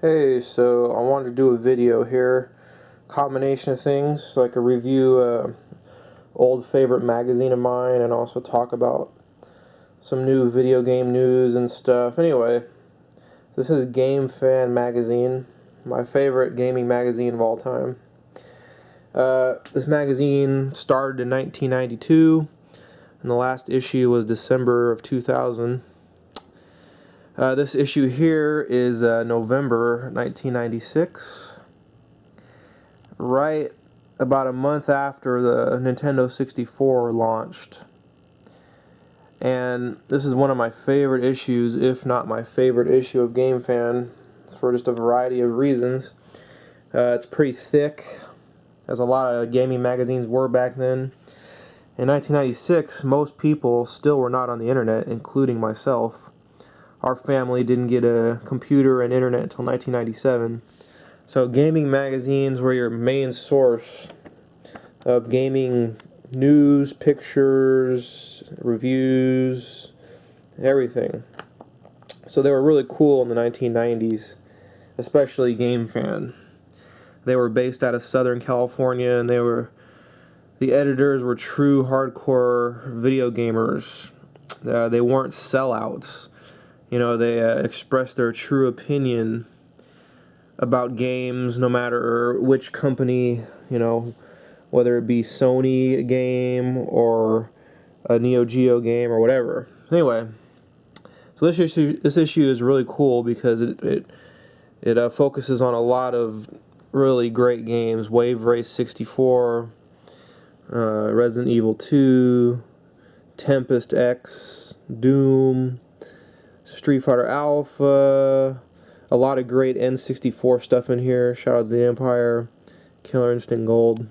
Hey, so I wanted to do a video here, combination of things, like a review old favorite magazine of mine, and also talk about some new video game news and stuff. Anyway, this is GameFan magazine, my favorite gaming magazine of all time. This magazine started in 1992, and the last issue was December of 2000. This issue here is November 1996, right about a month after the Nintendo 64 launched. And this is one of my favorite issues, if not my favorite issue of GameFan, for just a variety of reasons. It's pretty thick, as a lot of gaming magazines were back then. In 1996, most people still were not on the internet, including myself. Our family didn't get a computer and internet until 1997. So gaming magazines were your main source of gaming news, pictures, reviews, everything. So they were really cool in the 1990s, especially GameFan. They were based out of Southern California, and the editors were true hardcore video gamers. They weren't sellouts. They expressed their true opinion about games, no matter which company, whether it be Sony game or a Neo Geo game or whatever. Anyway, so this issue is really cool because it focuses on a lot of really great games: Wave Race 64, Resident Evil 2, Tempest X, Doom, Street Fighter Alpha, a lot of great N64 stuff in here. Shout out to the Empire, Killer Instinct Gold.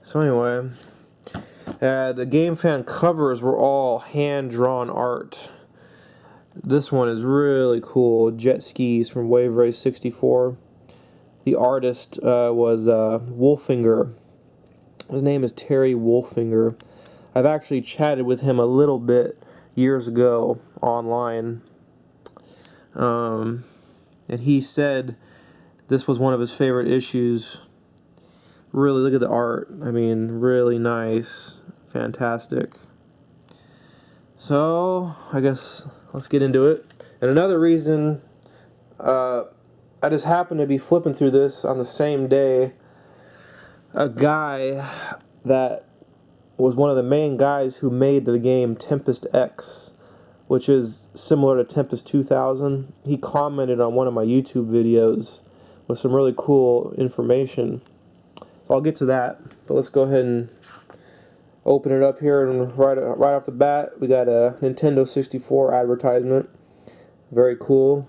So anyway, the GameFan covers were all hand-drawn art. This one is really cool. Jet skis from Wave Race 64. The artist was Wolfinger. His name is Terry Wolfinger. I've actually chatted with him a little bit years ago online, and he said this was one of his favorite issues. Really, look at the art. I mean, really nice, fantastic. So I guess let's get into it. And another reason, I just happened to be flipping through this on the same day. A guy that was one of the main guys who made the game Tempest X, which is similar to Tempest 2000. He commented on one of my YouTube videos with some really cool information. So I'll get to that, but let's go ahead and open it up here. And right off the bat, we got a Nintendo 64 advertisement. Very cool.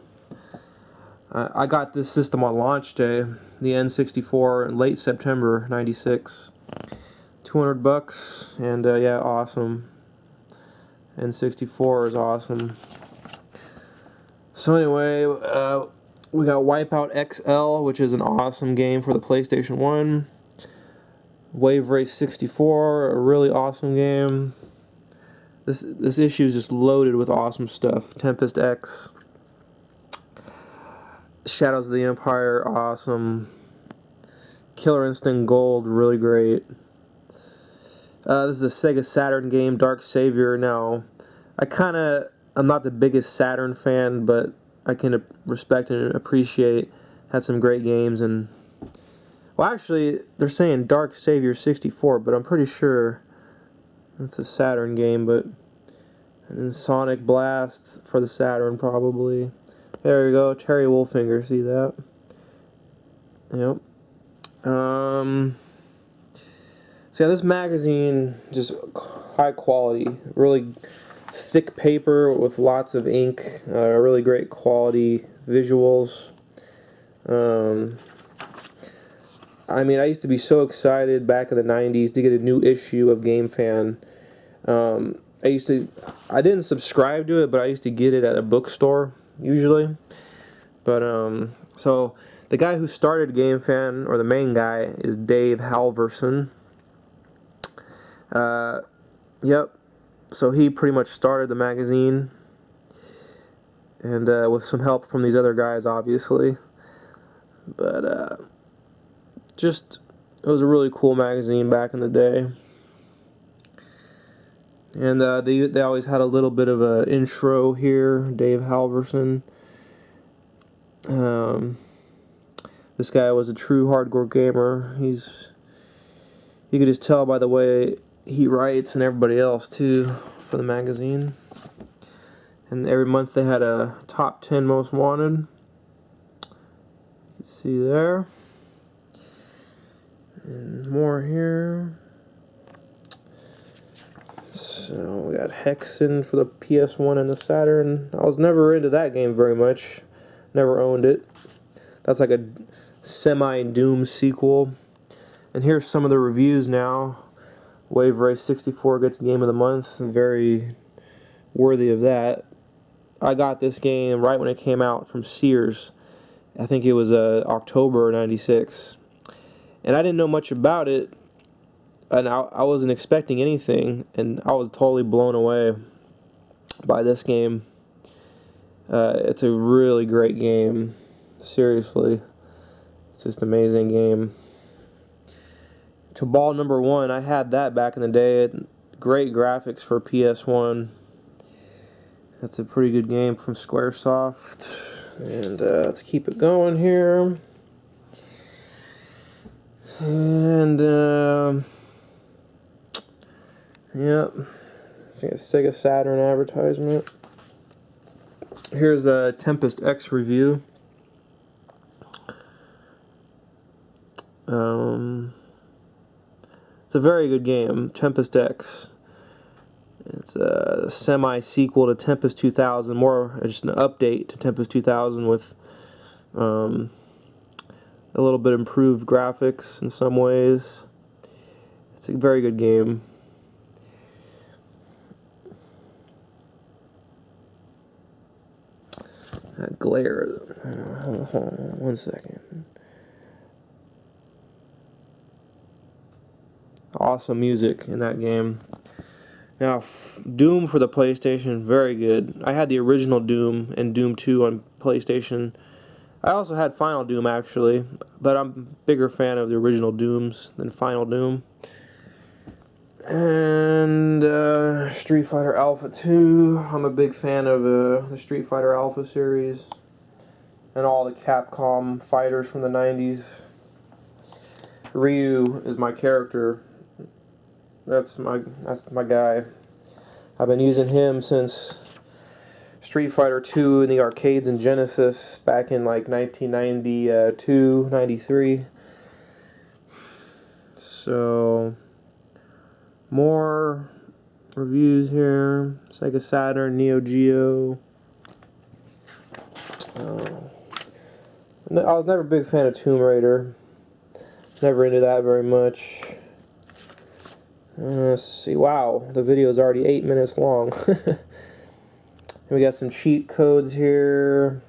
I got this system on launch day, the N64, in late September '96. $200, and yeah, awesome. N64 is awesome. So anyway, we got Wipeout XL, which is an awesome game for the PlayStation 1. Wave Race 64, a really awesome game. This issue is just loaded with awesome stuff. Tempest X, Shadows of the Empire, awesome. Killer Instinct Gold, really great. This is a Sega Saturn game, Dark Savior. Now, I'm not the biggest Saturn fan, but I can respect and appreciate. Had some great games, and well, actually, they're saying Dark Savior 64, but I'm pretty sure it's a Saturn game. But and then Sonic Blast for the Saturn, probably. There you go, Terry Wolfinger. See that? Yep. So yeah, this magazine, just high quality, really thick paper with lots of ink, really great quality visuals. I mean, I used to be so excited back in the 90s to get a new issue of GameFan. I didn't subscribe to it, but I used to get it at a bookstore, usually. But, so the guy who started GameFan, or the main guy, is Dave Halverson. Yep. So he pretty much started the magazine, and with some help from these other guys, obviously. But just, it was a really cool magazine back in the day. And they always had a little bit of an intro here. Dave Halverson. This guy was a true hardcore gamer. You could just tell by the way he writes, and everybody else too, for the magazine. And every month they had a top 10 most wanted. You can see there. And more here. So we got Hexen for the PS1 and the Saturn. I was never into that game very much. Never owned it. That's like a semi-Doom sequel. And here's some of the reviews now. Wave Race 64 gets Game of the Month. Very worthy of that. I got this game right when it came out from Sears. I think it was October '96. And I didn't know much about it. And I wasn't expecting anything. And I was totally blown away by this game. It's a really great game. Seriously. It's just an amazing game. To Ball number 1, I had that back in the day. Great graphics for PS1. That's a pretty good game from Squaresoft. And let's keep it going here. And yep, it's a Sega Saturn advertisement. Here's a Tempest X review. It's a very good game, Tempest X. It's a semi-sequel to Tempest 2000, more just an update to Tempest 2000 with a little bit improved graphics in some ways. It's a very good game. That glare. Hold on 1 second. Awesome music in that game. Now, Doom for the PlayStation, very good. I had the original Doom and Doom 2 on PlayStation. I also had Final Doom, actually, but I'm a bigger fan of the original Dooms than Final Doom. And Street Fighter Alpha 2. I'm a big fan of the Street Fighter Alpha series and all the Capcom fighters from the 90s. Ryu is my character. That's my guy. I've been using him since Street Fighter 2 in the arcades and Genesis back in like 1992, 93. So, more reviews here. Sega Saturn, Neo Geo. I was never a big fan of Tomb Raider. Never into that very much. Let's see. Wow, the video is already 8 minutes long. We got some cheat codes here.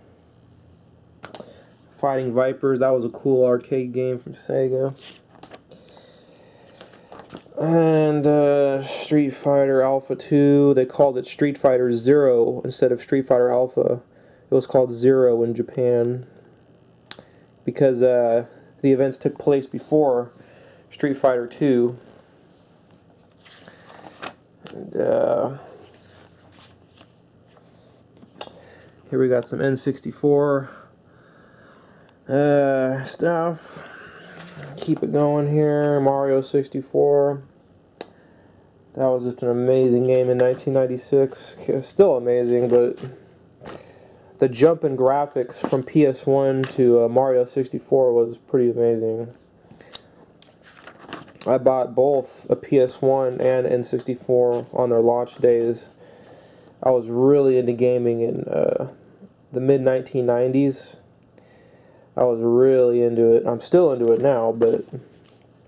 Fighting Vipers. That was a cool arcade game from Sega. And Street Fighter Alpha 2. They called it Street Fighter Zero instead of Street Fighter Alpha. It was called Zero in Japan because the events took place before Street Fighter 2. And here we got some N64 stuff. Keep it going here. Mario 64. That was just an amazing game in 1996. Still amazing, but the jump in graphics from PS1 to Mario 64 was pretty amazing. I bought both a PS1 and N64 on their launch days. I was really into gaming in the mid-1990s. I was really into it. I'm still into it now, but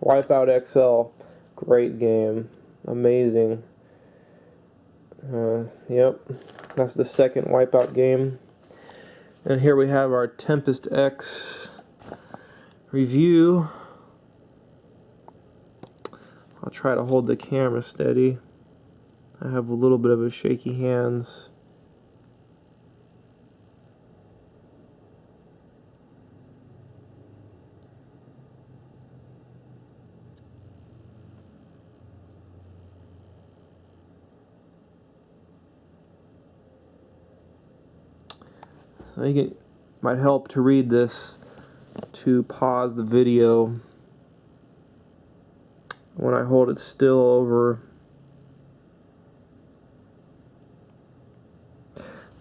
Wipeout XL, great game. Amazing. Yep, that's the second Wipeout game. And here we have our Tempest X review. I'll try to hold the camera steady. I have a little bit of a shaky hands. I think it might help to read this, to pause the video when I hold it still over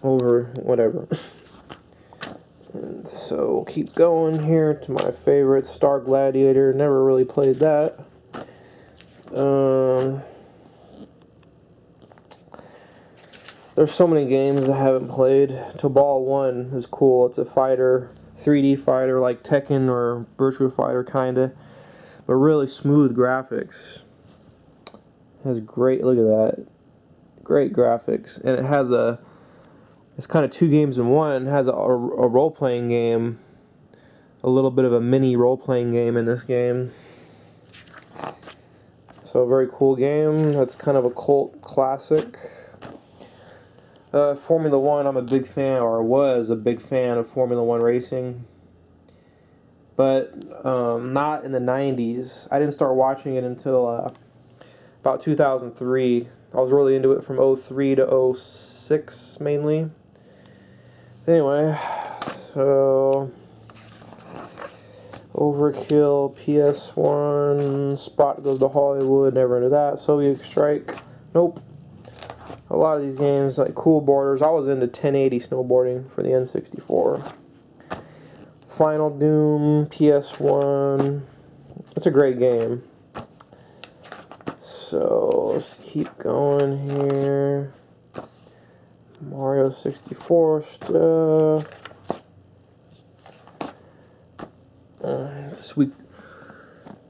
whatever. And so keep going here to my favorite, Star Gladiator. Never really played that. There's so many games I haven't played. Tobal 1 is cool. It's a fighter, 3D fighter like Tekken or Virtua Fighter kinda, but really smooth graphics. It has great, look at that, great graphics, and it has it's kind of two games in one. It has a role-playing game, a little bit of a mini role-playing game in this game. So a very cool game. That's kind of a cult classic. Formula One, I'm a big fan, or was a big fan of Formula One racing. But not in the 90s. I didn't start watching it until about 2003. I was really into it from 03 to 06 mainly. Anyway, so Overkill, PS1, Spot Goes to Hollywood, never into that. Soviet Strike, nope. A lot of these games, like Cool Borders, I was into 1080 snowboarding for the N64. Final Doom, PS1, it's a great game. So, let's keep going here. Mario 64 stuff.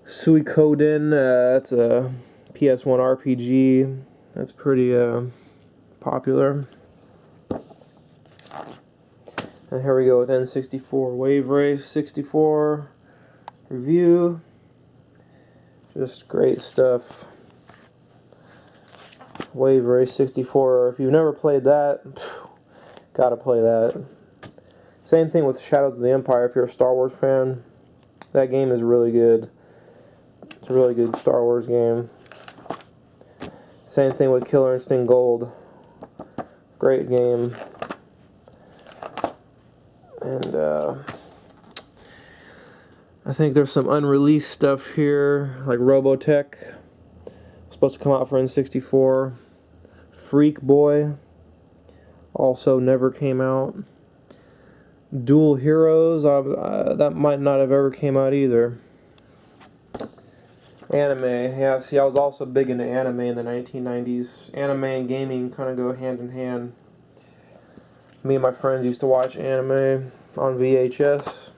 Suikoden, that's a PS1 RPG. That's pretty popular. And here we go with N64 Wave Race 64 review. Just great stuff. Wave Race 64. If you've never played that, gotta play that. Same thing with Shadows of the Empire. If you're a Star Wars fan, that game is really good. It's a really good Star Wars game. Same thing with Killer Instinct Gold. Great game. And I think there's some unreleased stuff here, like Robotech. Supposed to come out for N64. Freak Boy. Also never came out. Dual Heroes, that might not have ever came out either. Anime, yeah, see, I was also big into anime in the 1990s. Anime and gaming kind of go hand in hand. Me and my friends used to watch anime on VHS.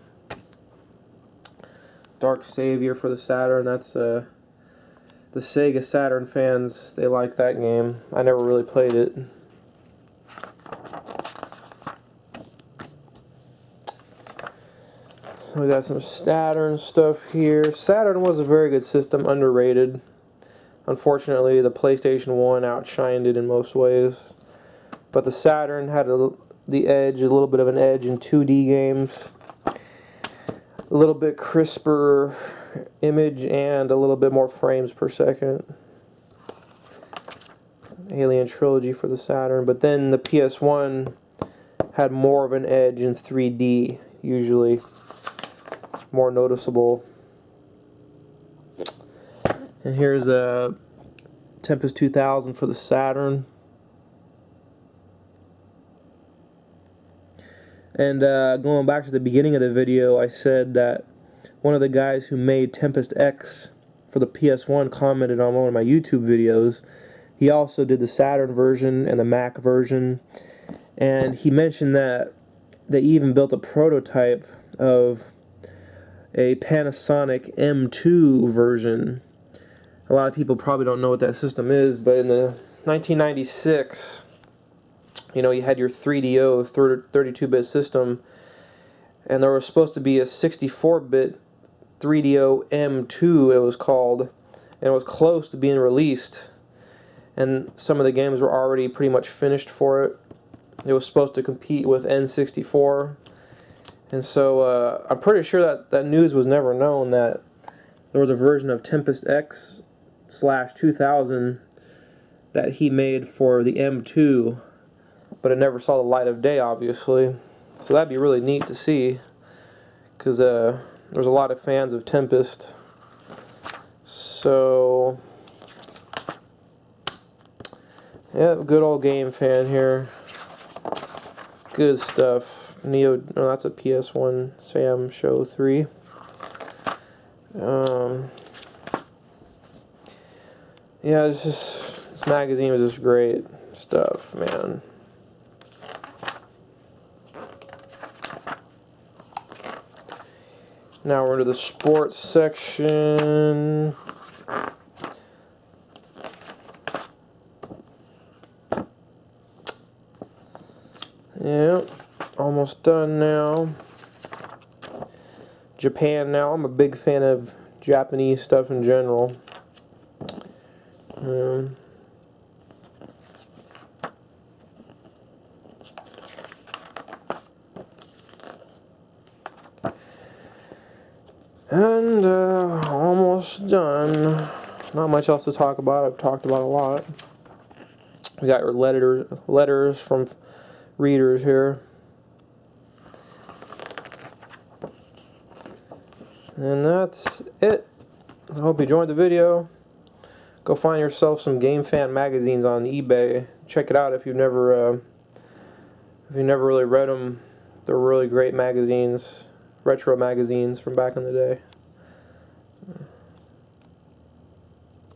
Dark Savior for the Saturn, that's the Sega Saturn fans, they like that game. I never really played it. We got some Saturn stuff here. Saturn was a very good system, underrated. Unfortunately, the PlayStation 1 outshined it in most ways. But the Saturn had the edge, a little bit of an edge in 2D games. A little bit crisper image and a little bit more frames per second. Alien Trilogy for the Saturn. But then the PS1 had more of an edge in 3D, usually. More noticeable. And here's a Tempest 2000 for the Saturn. And going back to the beginning of the video, I said that one of the guys who made Tempest X for the PS1 commented on one of my YouTube videos. He also did the Saturn version and the Mac version. And he mentioned that they even built a prototype of a Panasonic M2 version. A lot of people probably don't know what that system is, but in the 1996, you know, you had your 3DO, 32-bit system, and there was supposed to be a 64-bit 3DO M2, it was called, and it was close to being released, and some of the games were already pretty much finished for it. It was supposed to compete with N64. And so I'm pretty sure that news was never known, that there was a version of Tempest X/2000 that he made for the M2, but it never saw the light of day, obviously. So that'd be really neat to see, because there's a lot of fans of Tempest. So yeah, good old GameFan here. Good stuff. No, that's a PS1 Sam Show 3. Yeah, it's just, this magazine was just great stuff, man. Now we're into the sports section. Yeah, almost done now. Japan now. I'm a big fan of Japanese stuff in general. And almost done. Not much else to talk about. I've talked about a lot. We got your letters from readers here. And that's it. I hope you enjoyed the video. Go find yourself some GameFan magazines on eBay. Check it out if you've never really read them. They're really great magazines, retro magazines from back in the day.